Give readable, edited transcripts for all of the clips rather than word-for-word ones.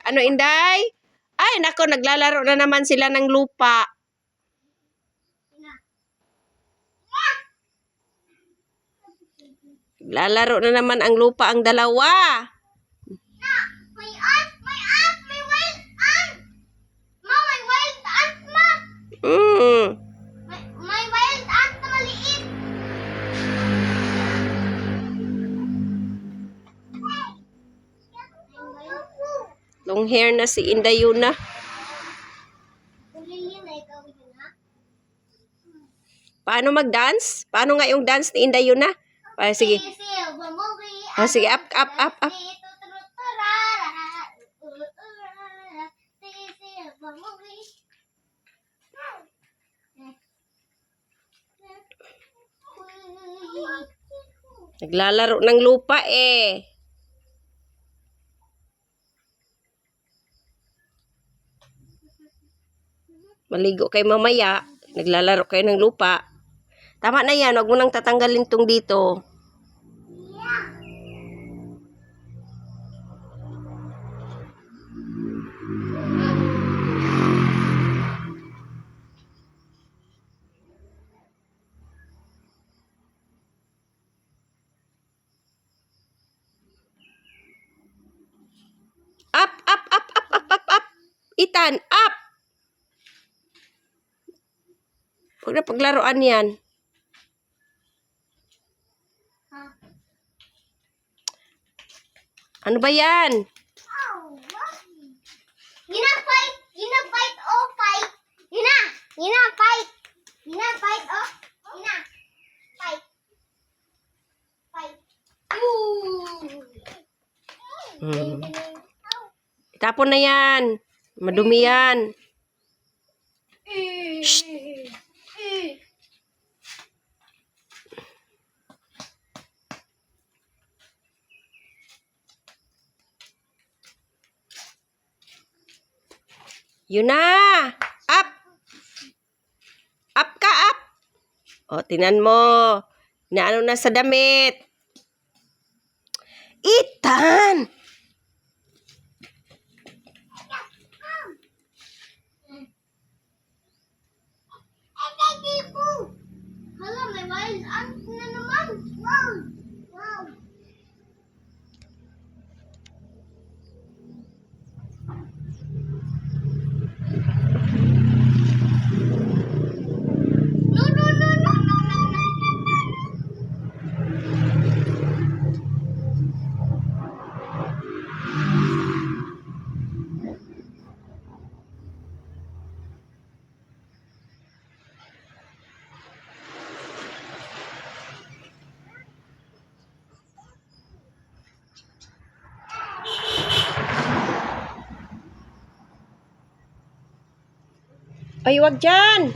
Ano, Inday? Ay, nako, naglalaro na naman sila ng lupa. Naglalaro na naman ang lupa ang dalawa. May ant! May ant! May wild ant! Ma, may wild ant, ma! May wild ant na maliit! Long hair na si Inday Yuna. Paano mag-dance? Paano nga yung dance ni Inday Yuna? Sige. Sige, up. Naglalaro ng lupa eh. Maligo kayo mamaya. Naglalaro kayo ng lupa. Tama na yan. Huwag mo nang tatanggalin tong dito. Up. Ethan, up! Huwag na paglaruan yan. Ano ba yan? Yuna, fight! Yuna, fight! Oh, fight! Yuna! Yuna, fight! Yuna, fight! Oh! Yuna! Fight! Fight! Itapon na yan. Madumi yan. Shh. Yuna! Up! Up ka, up! O, tinan mo. Inaano na sa damit. Ethan! Hala, may wild ant na naman. Wow! Wow! Ay, wag dyan.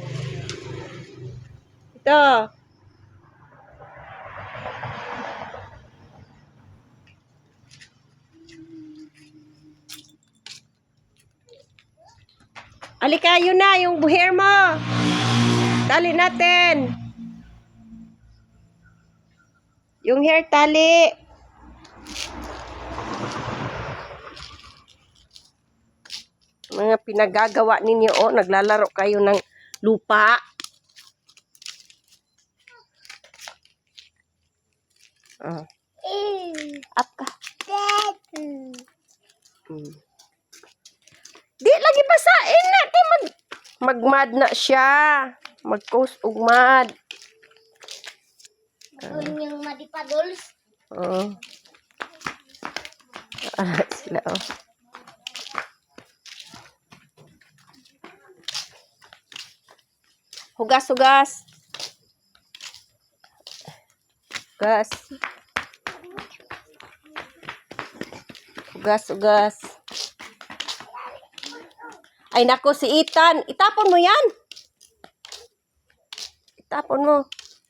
Ito. Alika, yun na, yung hair mo. Tali natin. Yung hair, tali. Mga pinagagawa ninyo, oh, naglalaro kayo ng lupa. Up ka. Di lagi basain na. Magmad na siya. Mag-coast og mad. Yung madipadols. Oo. Sila, oh. Hugas. Hugas. Ay, nako, si Ethan. Itapon mo yan. Itapon mo.